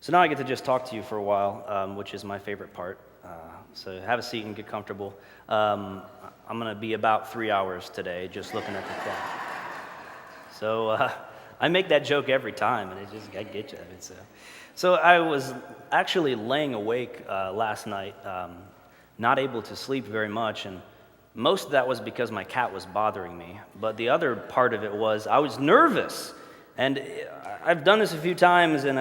So now I get to just talk to you for a while, which is my favorite part. So have a seat and get comfortable. I'm going to be about 3 hours today, just looking at the clock. So I make that joke every time, and I get you. So I was actually laying awake last night, not able to sleep very much, and most of that was because my cat was bothering me. But the other part of it was I was nervous. And I've done this a few times, and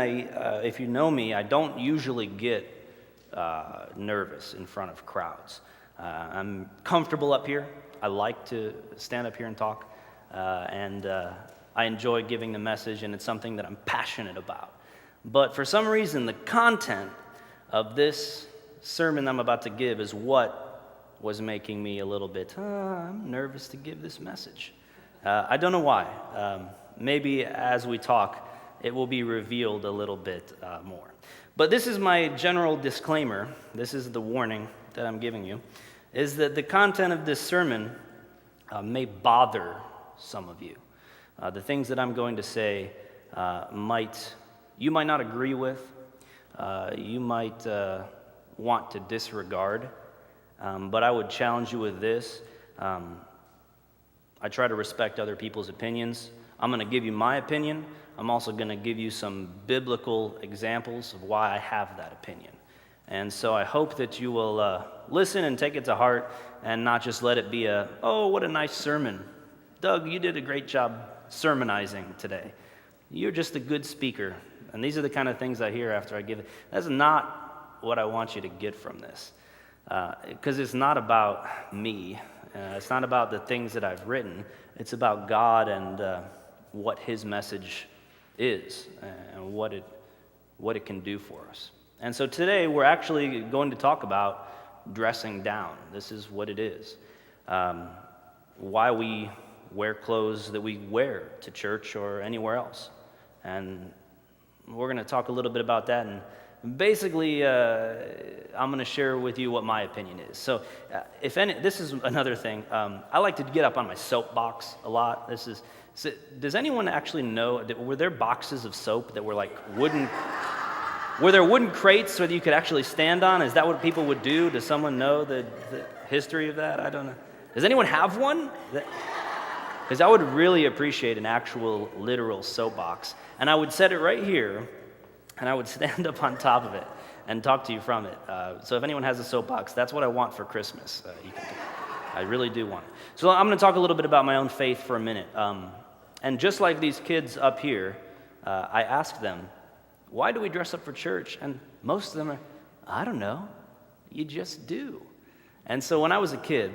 if you know me, I don't usually get nervous in front of crowds. I'm comfortable up here. I like to stand up here and talk, and I enjoy giving the message, and it's something that I'm passionate about. But for some reason, the content of this sermon I'm about to give is what was making me a little bit, I'm nervous to give this message. I don't know why. Maybe as we talk, it will be revealed a little bit more. But this is my general disclaimer. This is the warning that I'm giving you, is that the content of this sermon may bother some of you. The things that I'm going to say you might not agree with. You might want to disregard. But I would challenge you with this. I try to respect other people's opinions. I'm going to give you my opinion. I'm also going to give you some biblical examples of why I have that opinion. And so I hope that you will listen and take it to heart and not just let it be what a nice sermon. Doug, you did a great job sermonizing today. You're just a good speaker. And these are the kind of things I hear after I give it. That's not what I want you to get from this. Because it's not about me. It's not about the things that I've written. It's about God and what His message is and what it can do for us. And so today we're actually going to talk about dressing down. This is what it is. Why we wear clothes that we wear to church or anywhere else. And we're going to talk a little bit about that. And basically, I'm going to share with you what my opinion is. So this is another thing. I like to get up on my soapbox a lot. Does anyone actually know, were there boxes of soap that were like were there wooden crates so that you could actually stand on? Is that what people would do? Does someone know the history of that? I don't know. Does anyone have one? Because I would really appreciate an actual literal soapbox. And I would set it right here, and I would stand up on top of it and talk to you from it. So if anyone has a soapbox, that's what I want for Christmas. I really do want it. So I'm going to talk a little bit about my own faith for a minute. And just like these kids up here, I asked them, why do we dress up for church? And most of them are, I don't know. You just do. And so when I was a kid,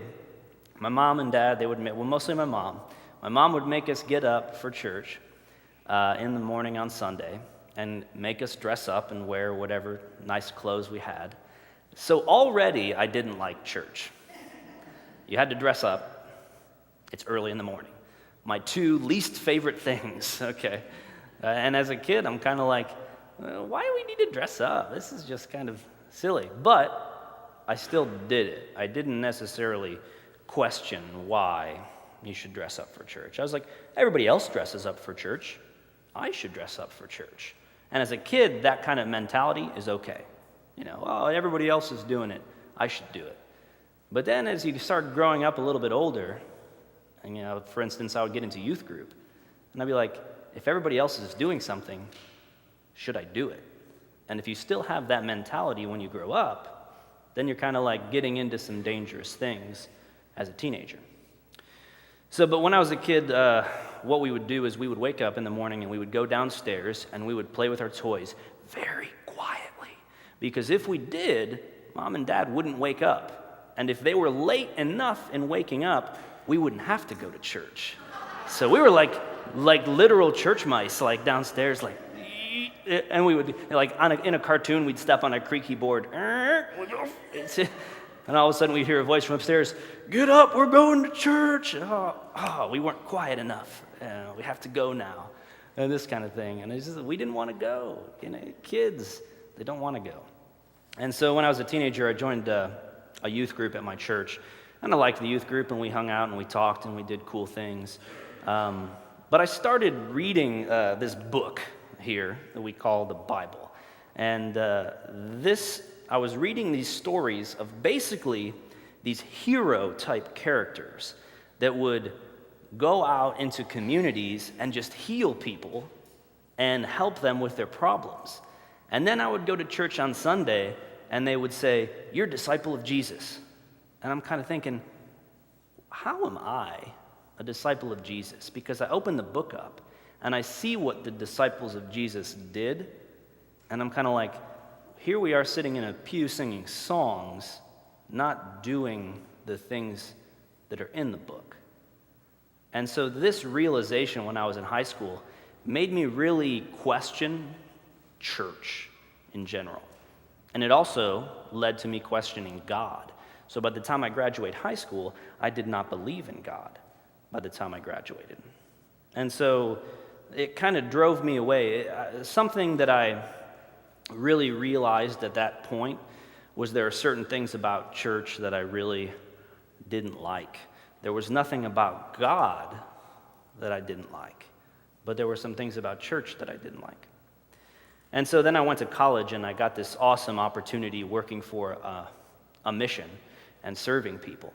my mom and dad, mostly my mom would make us get up for church in the morning on Sunday and make us dress up and wear whatever nice clothes we had. So already I didn't like church. You had to dress up. It's early in the morning. My two least favorite things, okay? And as a kid, I'm kind of like, why do we need to dress up? This is just kind of silly. But I still did it. I didn't necessarily question why you should dress up for church. I was like, everybody else dresses up for church. I should dress up for church. And as a kid, that kind of mentality is okay. Everybody else is doing it. I should do it. But then as you start growing up a little bit older, and for instance, I would get into youth group, and I'd be like, if everybody else is doing something, should I do it? And if you still have that mentality when you grow up, then you're kind of like getting into some dangerous things as a teenager. But when I was a kid, what we would do is we would wake up in the morning and we would go downstairs and we would play with our toys very quietly. Because if we did, Mom and Dad wouldn't wake up. And if they were late enough in waking up, we wouldn't have to go to church. So we were like literal church mice, like downstairs, like, and we would, in a cartoon, we'd step on a creaky board. And all of a sudden we'd hear a voice from upstairs, get up, we're going to church. We weren't quiet enough. We have to go now. And this kind of thing. And we didn't want to go. Kids, they don't want to go. And so when I was a teenager, I joined a youth group at my church. And I liked the youth group, and we hung out, and we talked, and we did cool things. But I started reading this book here that we call the Bible. And I was reading these stories of basically these hero-type characters that would go out into communities and just heal people and help them with their problems. And then I would go to church on Sunday, and they would say, "You're a disciple of Jesus." And I'm kind of thinking, how am I a disciple of Jesus? Because I open the book up, and I see what the disciples of Jesus did, and I'm kind of like, here we are sitting in a pew singing songs, not doing the things that are in the book. And so this realization when I was in high school made me really question church in general. And it also led to me questioning God. So by the time I graduated high school, I did not believe in God by the time I graduated. And so it kind of drove me away. Something that I really realized at that point was there are certain things about church that I really didn't like. There was nothing about God that I didn't like, but there were some things about church that I didn't like. And so then I went to college, and I got this awesome opportunity working for a mission and serving people.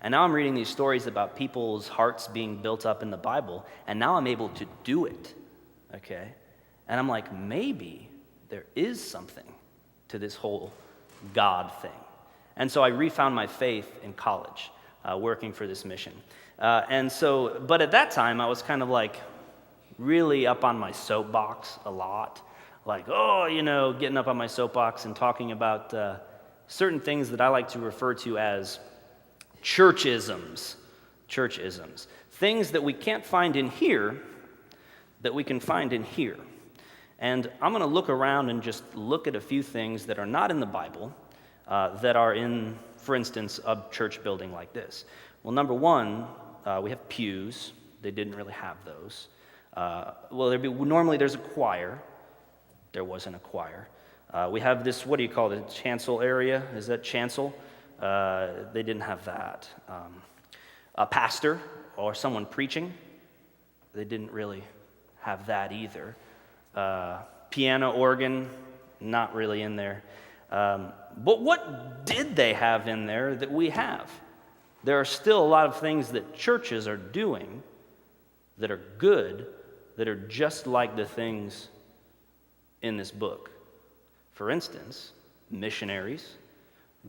And now I'm reading these stories about people's hearts being built up in the Bible, and now I'm able to do it, okay? And I'm like, maybe there is something to this whole God thing. And so I refound my faith in college, working for this mission. But at that time, I was kind of like really up on my soapbox a lot. Like, getting up on my soapbox and talking about certain things that I like to refer to as churchisms. Churchisms. Things that we can't find in here that we can find in here. And I'm going to look around and just look at a few things that are not in the Bible that are in, for instance, a church building like this. Well, number one, we have pews. They didn't really have those. Normally there's a choir. There wasn't a choir. We have this, what do you call it, chancel area? Is that chancel? They didn't have that. A pastor or someone preaching. They didn't really have that either. Piano, organ, not really in there. But what did they have in there that we have? There are still a lot of things that churches are doing that are good, that are just like the things in this book. For instance, missionaries,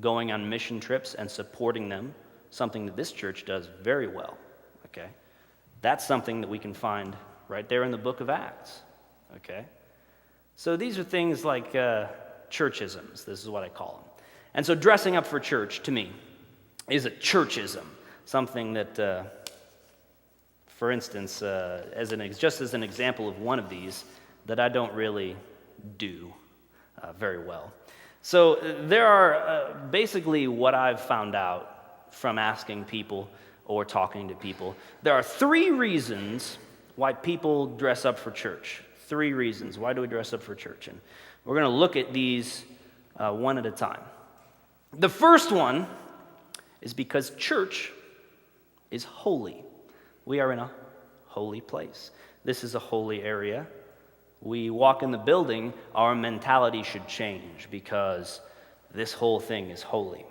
going on mission trips and supporting them, something that this church does very well, okay? That's something that we can find right there in the book of Acts, okay? So these are things like churchisms, this is what I call them. And so dressing up for church, to me, is a churchism, something that, for instance, just as an example of one of these, that I don't really do very well. So there are basically what I've found out from asking people or talking to people. There are 3 reasons why people dress up for church. 3 reasons. Why do we dress up for church? And we're going to look at these one at a time. The first one is because church is holy. We are in a holy place. This is a holy area. We walk in the building, our mentality should change because this whole thing is holy.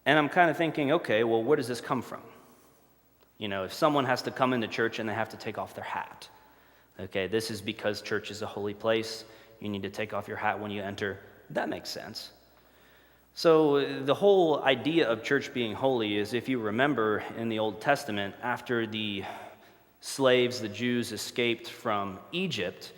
And I'm kind of thinking, okay, well, where does this come from? If someone has to come into church and they have to take off their hat, okay, this is because church is a holy place. You need to take off your hat when you enter. That makes sense. So the whole idea of church being holy is, if you remember in the Old Testament, after the slaves, the Jews, escaped from Egypt,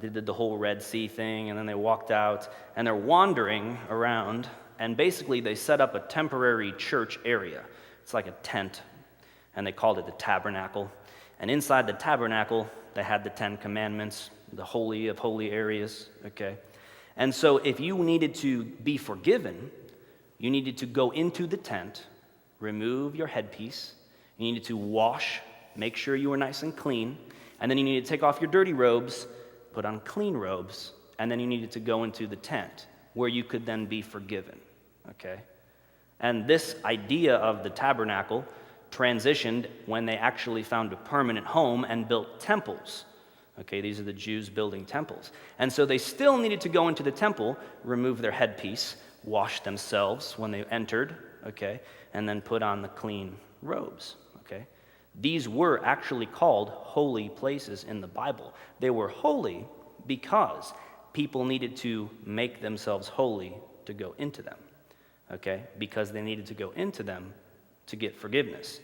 they did the whole Red Sea thing, and then they walked out, and they're wandering around, and basically they set up a temporary church area. It's like a tent, and they called it the tabernacle. And inside the tabernacle, they had the 10 commandments, the holy of holy areas, okay? And so if you needed to be forgiven, you needed to go into the tent, remove your headpiece, you needed to wash, make sure you were nice and clean, and then you needed to take off your dirty robes, put on clean robes, and then you needed to go into the tent where you could then be forgiven, okay? And this idea of the tabernacle transitioned when they actually found a permanent home and built temples. Okay, these are the Jews building temples. And so they still needed to go into the temple, remove their headpiece, wash themselves when they entered, okay, and then put on the clean robes, okay? These were actually called holy places in the Bible. They were holy because people needed to make themselves holy to go into them, okay? Because they needed to go into them to get forgiveness.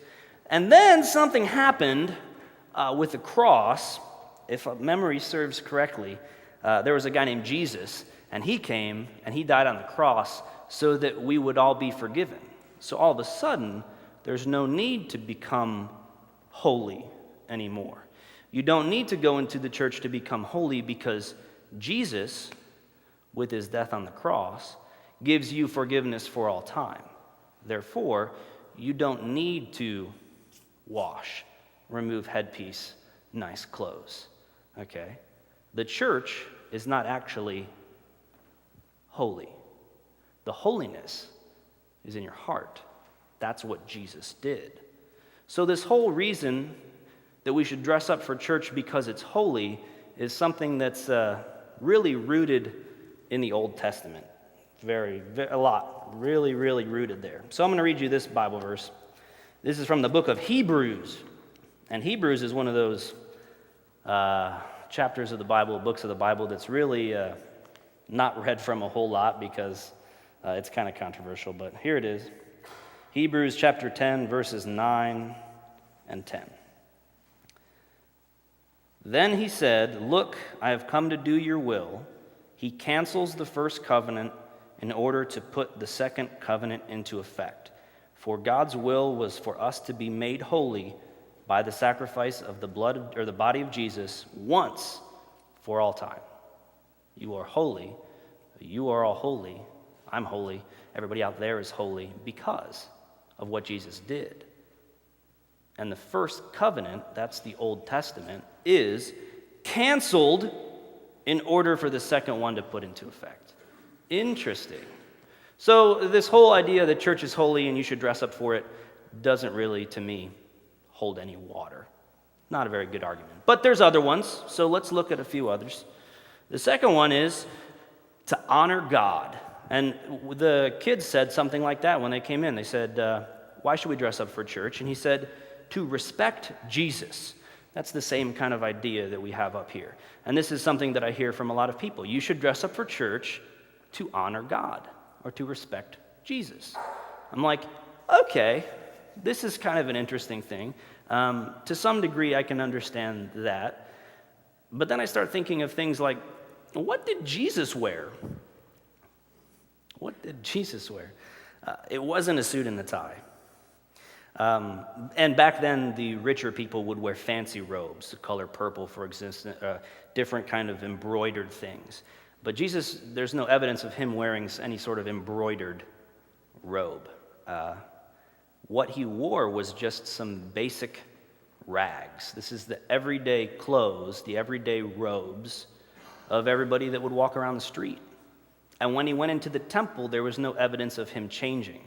And then something happened with the cross. If memory serves correctly, there was a guy named Jesus, and he came and he died on the cross so that we would all be forgiven. So all of a sudden, there's no need to become holy anymore. You don't need to go into the church to become holy because Jesus, with his death on the cross, gives you forgiveness for all time. Therefore, you don't need to wash, remove headpiece, nice clothes. Okay? The church is not actually holy. The holiness is in your heart. That's what Jesus did. So this whole reason that we should dress up for church because it's holy is something that's really rooted in the Old Testament. A lot. Really rooted there. So I'm going to read you this Bible verse. This is from the book of Hebrews. And Hebrews is one of those chapters of the Bible, books of the Bible, that's really not read from a whole lot because it's kind of controversial. But here it is. Hebrews chapter 10, verses 9 and 10. Then he said, "Look, I have come to do your will." He cancels the first covenant in order to put the second covenant into effect. For God's will was for us to be made holy by the sacrifice of the blood or the body of Jesus once for all time. You are holy. You are all holy. I'm holy. Everybody out there is holy because of what Jesus did. And the first covenant, that's the Old Testament, is canceled in order for the second one to put into effect. Interesting. So this whole idea that church is holy and you should dress up for it doesn't really, to me, hold any water. Not a very good argument. But there's other ones, so let's look at a few others. The second one is to honor God. And the kids said something like that when they came in. They said, why should we dress up for church? And he said, to respect Jesus. That's the same kind of idea that we have up here. And this is something that I hear from a lot of people. You should dress up for church to honor God or to respect Jesus. I'm like, okay, this is kind of an interesting thing. To some degree, I can understand that. But then I start thinking of things like, what did Jesus wear? What did Jesus wear? It wasn't a suit and a tie. And back then, the richer people would wear fancy robes, the color purple, for instance, different kind of embroidered things. But Jesus, there's no evidence of him wearing any sort of embroidered robe. What he wore was just some basic rags. This is the everyday clothes, the everyday robes of everybody that would walk around the street. And when he went into the temple, there was no evidence of him changing.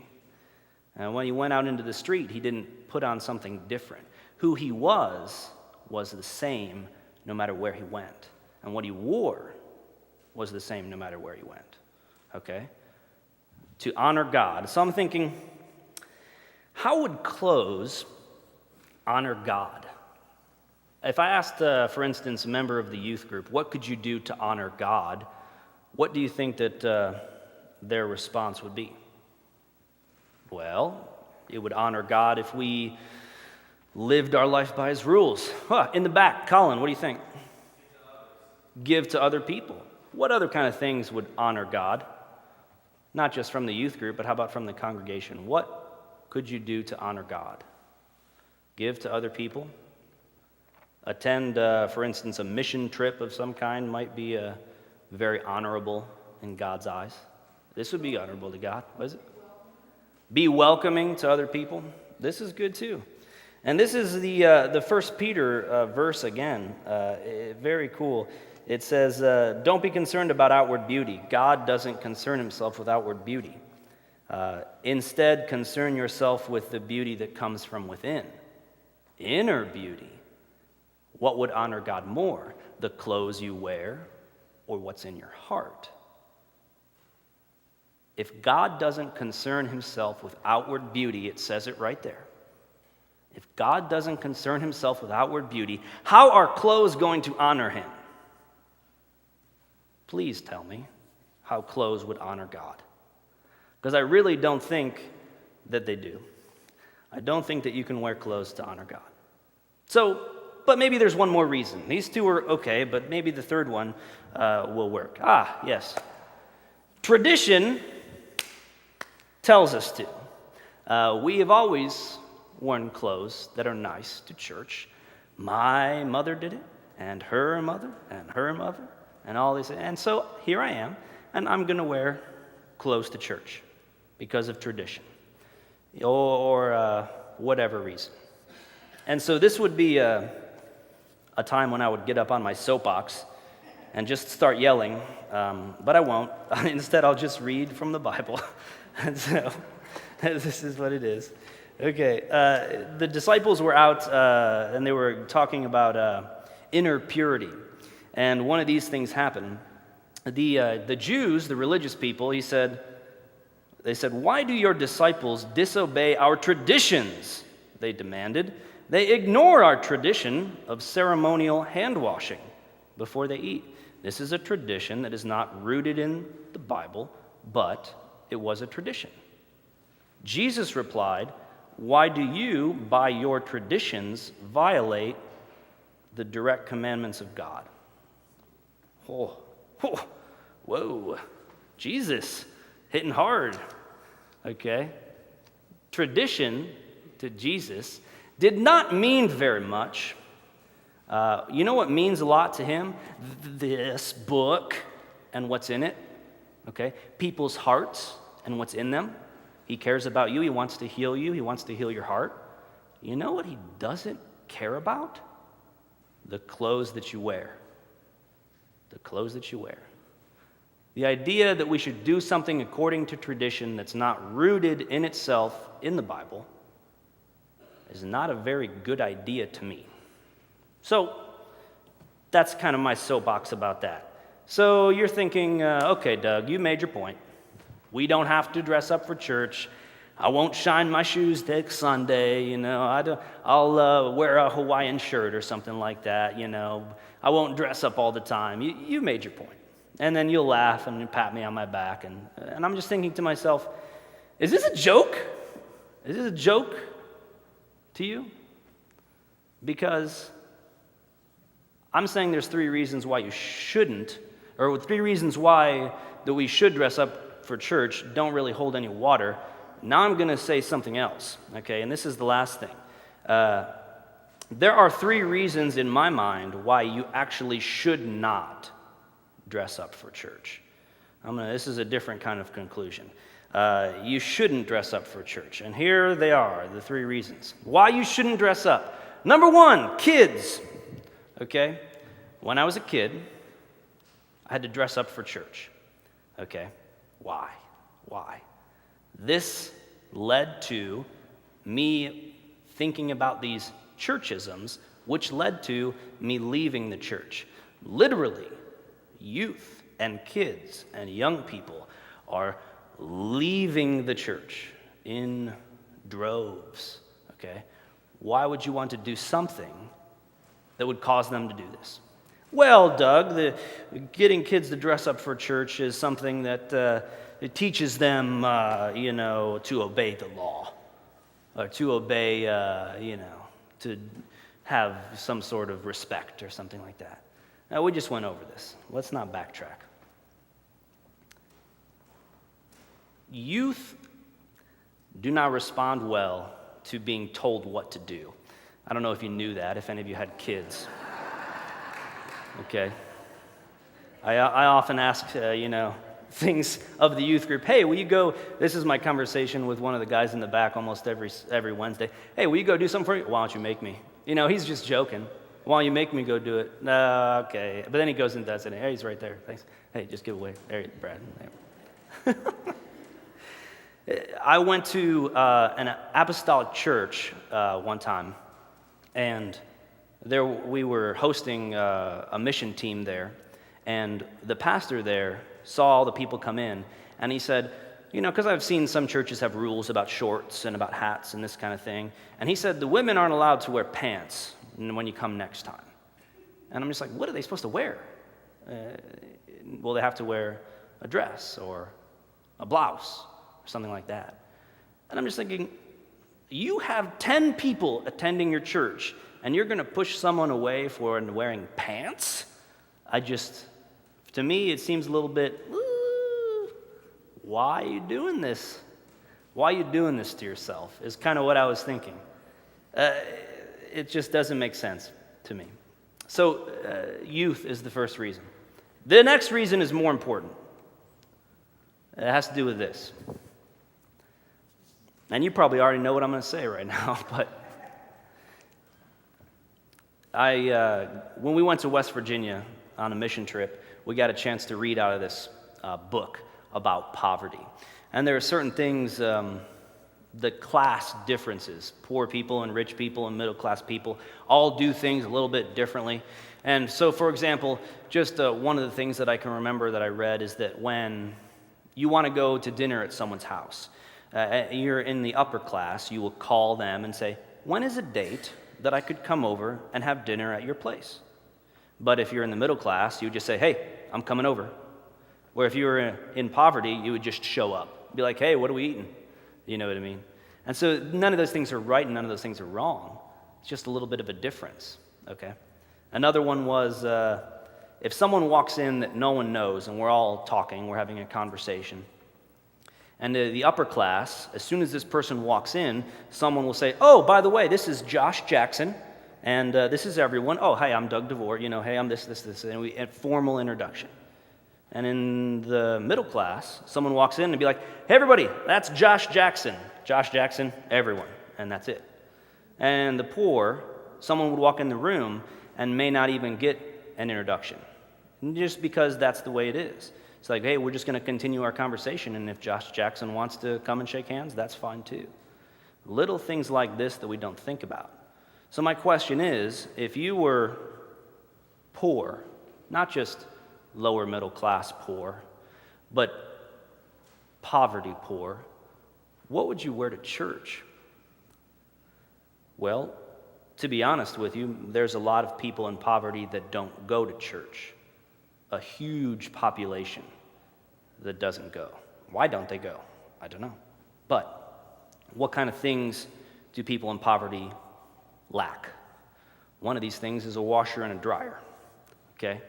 And when he went out into the street, he didn't put on something different. Who he was the same no matter where he went. And what he wore was the same no matter where he went. Okay? To honor God. So I'm thinking, how would clothes honor God? If I asked, for instance, a member of the youth group, what could you do to honor God? What do you think that their response would be? Well, it would honor God if we lived our life by his rules. In the back, Colin, what do you think? Give to other people. What other kind of things would honor God? Not just from the youth group, but how about from the congregation? What could you do to honor God? Give to other people? Attend, for instance, a mission trip of some kind might be very honorable in God's eyes. This would be honorable to God, was it? Be welcoming to other people. This is good too. And this is the 1 Peter verse again. Very cool. It says, don't be concerned about outward beauty. God doesn't concern himself with outward beauty. Instead, concern yourself with the beauty that comes from within. Inner beauty. What would honor God more? the clothes you wear or what's in your heart. If God doesn't concern himself with outward beauty, it says it right there. If God doesn't concern himself with outward beauty, how are clothes going to honor him? Please tell me how clothes would honor God. Because I really don't think that they do. I don't think that you can wear clothes to honor God. So, but maybe there's one more reason. These two are okay, but maybe the third one will work. Yes. Tradition tells us to. We have always worn clothes that are nice to church. My mother did it, and her mother, and all these. And so here I am, and I'm going to wear clothes to church because of tradition or whatever reason. And so this would be a time when I would get up on my soapbox and just start yelling, but I won't. Instead, I'll just read from the Bible. And so this is what it is. Okay, the disciples were out and they were talking about inner purity. And one of these things happened. The Jews, the religious people, they said, "Why do your disciples disobey our traditions?" They demanded. "They ignore our tradition of ceremonial hand washing before they eat. This is a tradition that is not rooted in the Bible, but it was a tradition." Jesus replied, "Why do you, by your traditions, violate the direct commandments of God?" Whoa, Jesus, hitting hard, okay? Tradition to Jesus did not mean very much. You know what means a lot to him? This book and what's in it, okay? People's hearts and what's in them. He cares about you. He wants to heal you. He wants to heal your heart. You know what he doesn't care about? The clothes that you wear. The clothes that you wear. The idea that we should do something according to tradition that's not rooted in itself in the Bible is not a very good idea to me. So that's kind of my soapbox about that. So you're thinking, okay, Doug, you made your point. We don't have to dress up for church. I won't shine my shoes next Sunday, I'll wear a Hawaiian shirt or something like that, I won't dress up all the time. You made your point. And then you'll laugh and pat me on my back. And I'm just thinking to myself, is this a joke? Is this a joke to you? Because I'm saying there's three reasons why you shouldn't, or three reasons why that we should dress up for church don't really hold any water. Now I'm going to say something else, okay? And this is the last thing. There are three reasons in my mind why you actually should not dress up for church. This is a different kind of conclusion. You shouldn't dress up for church. And here they are, the three reasons why you shouldn't dress up. Number one, kids. Okay? When I was a kid, I had to dress up for church. Okay? Why? This led to me thinking about these churchisms, which led to me leaving the church. Literally, youth and kids and young people are leaving the church in droves, okay? Why would you want to do something that would cause them to do this? Well, Doug, getting kids to dress up for church is something that it teaches them, to obey the law, or to obey, to have some sort of respect or something like that. Now, we just went over this. Let's not backtrack. Youth do not respond well to being told what to do. I don't know if you knew that, if any of you had kids. Okay. I often ask, things of the youth group. Hey, will you go? This is my conversation with one of the guys in the back almost every Wednesday. Hey, will you go do something for me? Why don't you make me? He's just joking. Why don't you make me go do it? Okay. But then he goes and does it. Hey, he's right there. Thanks. Hey, just give away. There, Brad. There. I went to an apostolic church one time, and we were hosting a mission team there, and the pastor there saw all the people come in, and he said, because I've seen some churches have rules about shorts and about hats and this kind of thing, and he said the women aren't allowed to wear pants when you come next time. And I'm just like, what are they supposed to wear? Well, they have to wear a dress or a blouse or something like that. And I'm just thinking, you have 10 people attending your church, and you're going to push someone away for wearing pants? To me, it seems a little bit, why are you doing this? Why are you doing this to yourself? Is kind of what I was thinking. It just doesn't make sense to me. So youth is the first reason. The next reason is more important. It has to do with this. And you probably already know what I'm going to say right now, but when we went to West Virginia on a mission trip, we got a chance to read out of this book about poverty. And there are certain things, the class differences, poor people and rich people and middle class people all do things a little bit differently. And so, for example, just one of the things that I can remember that I read is that when you want to go to dinner at someone's house, you're in the upper class, you will call them and say, when is a date that I could come over and have dinner at your place? But if you're in the middle class, you would just say, hey, I'm coming over. Where if you were in poverty, you would just show up. Be like, hey, what are we eating? You know what I mean? And so none of those things are right and none of those things are wrong. It's just a little bit of a difference, okay? Another one was if someone walks in that no one knows and we're all talking, we're having a conversation, and the upper class, as soon as this person walks in, someone will say, oh, by the way, this is Josh Jackson, and this is everyone. Oh, hey, I'm Doug Devor. Hey, I'm this, and a formal introduction. And in the middle class, someone walks in and be like, hey, everybody, that's Josh Jackson. Josh Jackson, everyone, and that's it. And the poor, someone would walk in the room and may not even get an introduction, just because that's the way it is. It's like, hey, we're just going to continue our conversation, and if Josh Jackson wants to come and shake hands, that's fine too. Little things like this that we don't think about. So my question is, if you were poor, not just lower middle class poor, but poverty poor, what would you wear to church? Well, to be honest with you, there's a lot of people in poverty that don't go to church. A huge population that doesn't go. Why don't they go? I don't know. But what kind of things do people in poverty lack? One of these things is a washer and a dryer, okay?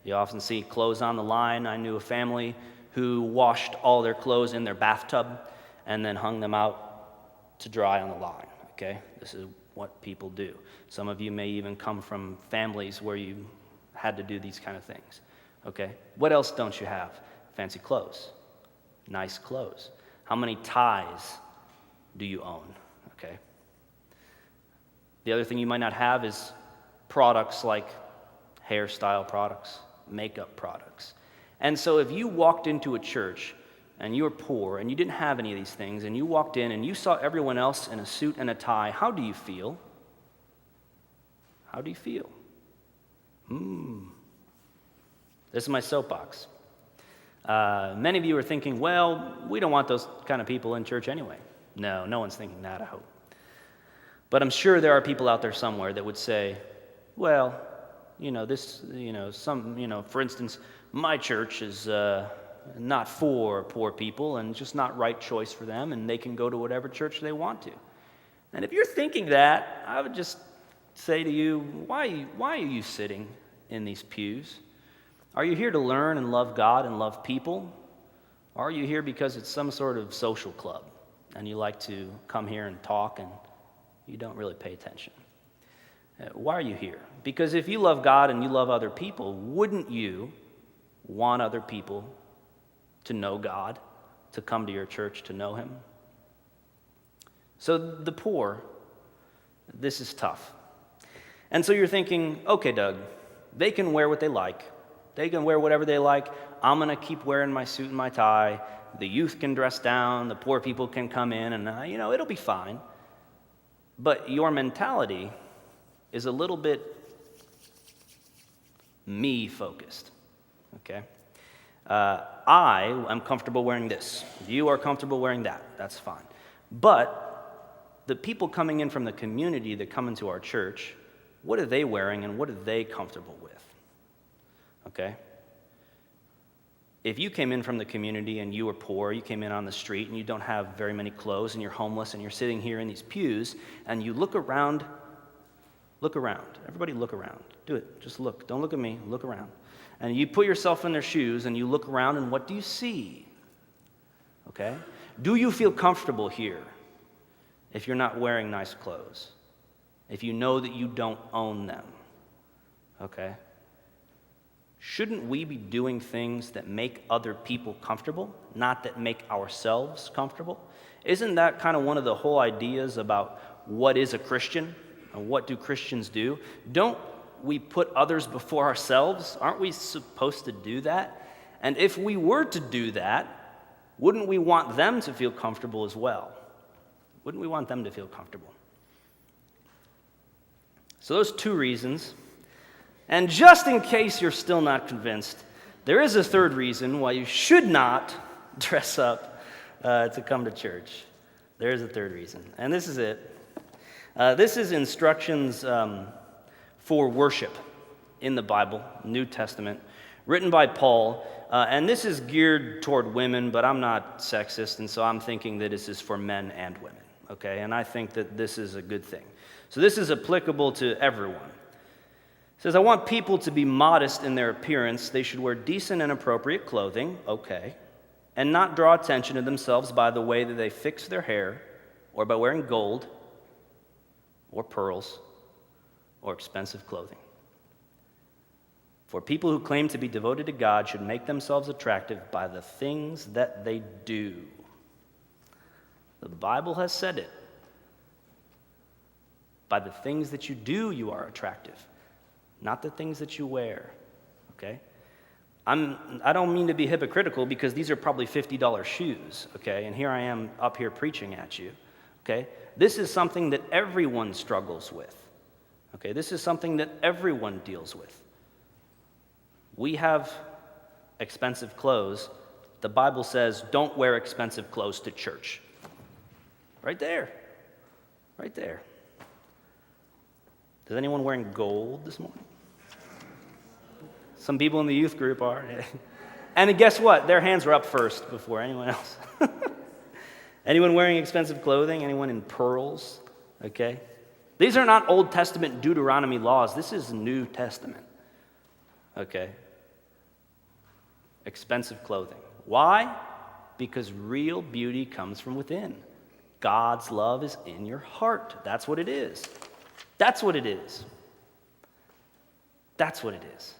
You often see clothes on the line. I knew a family who washed all their clothes in their bathtub and then hung them out to dry on the line, okay? This is what people do. Some of you may even come from families where you had to do these kind of things, okay? What else don't you have? Fancy clothes, nice clothes. How many ties do you own, okay? The other thing you might not have is products like hairstyle products, makeup products. And so if you walked into a church and you were poor and you didn't have any of these things and you walked in and you saw everyone else in a suit and a tie, how do you feel? How do you feel? This is my soapbox. Many of you are thinking, well, we don't want those kind of people in church anyway. No one's thinking that, I hope. But I'm sure there are people out there somewhere that would say, well, for instance, my church is not for poor people and just not right choice for them, and they can go to whatever church they want to. And if you're thinking that, I would just say to you, why are you sitting in these pews? Are you here to learn and love God and love people? Or are you here because it's some sort of social club and you like to come here and talk and you don't really pay attention? Why are you here? Because if you love God and you love other people, wouldn't you want other people to know God, to come to your church to know Him? So the poor, this is tough. And so you're thinking, okay, Doug, they can wear what they like. They can wear whatever they like. I'm going to keep wearing my suit and my tie. The youth can dress down. The poor people can come in, and, it'll be fine. But your mentality is a little bit me focused, okay? I am comfortable wearing this. You are comfortable wearing that. That's fine. But the people coming in from the community that come into our church, what are they wearing and what are they comfortable with? Okay? If you came in from the community and you were poor, you came in on the street and you don't have very many clothes and you're homeless and you're sitting here in these pews and you look around. Everybody look around. Do it. Just look. Don't look at me. Look around. And you put yourself in their shoes and you look around and what do you see? Okay? Do you feel comfortable here if you're not wearing nice clothes? If you know that you don't own them? Okay? Shouldn't we be doing things that make other people comfortable, not that make ourselves comfortable? Isn't that kind of one of the whole ideas about what is a Christian and what do Christians do? Don't we put others before ourselves? Aren't we supposed to do that? And if we were to do that, wouldn't we want them to feel comfortable as well? Wouldn't we want them to feel comfortable? So those two reasons. And just in case you're still not convinced, there is a third reason why you should not dress up to come to church. There is a third reason, and this is it. This is instructions for worship in the Bible, New Testament, written by Paul, and this is geared toward women, but I'm not sexist, and so I'm thinking that this is for men and women, okay? And I think that this is a good thing. So this is applicable to everyone. It says, I want people to be modest in their appearance. They should wear decent and appropriate clothing, okay, and not draw attention to themselves by the way that they fix their hair or by wearing gold or pearls or expensive clothing. For people who claim to be devoted to God should make themselves attractive by the things that they do. The Bible has said it. By the things that you do, you are attractive. Not the things that you wear, okay? I don't mean to be hypocritical because these are probably $50 shoes, okay? And here I am up here preaching at you, okay? This is something that everyone struggles with, okay? This is something that everyone deals with. We have expensive clothes. The Bible says don't wear expensive clothes to church. Right there. Right there. Is anyone wearing gold this morning? Some people in the youth group are. And guess what? Their hands were up first before anyone else. Anyone wearing expensive clothing? Anyone in pearls? Okay. These are not Old Testament Deuteronomy laws. This is New Testament. Okay. Expensive clothing. Why? Because real beauty comes from within. God's love is in your heart. That's what it is. That's what it is. That's what it is.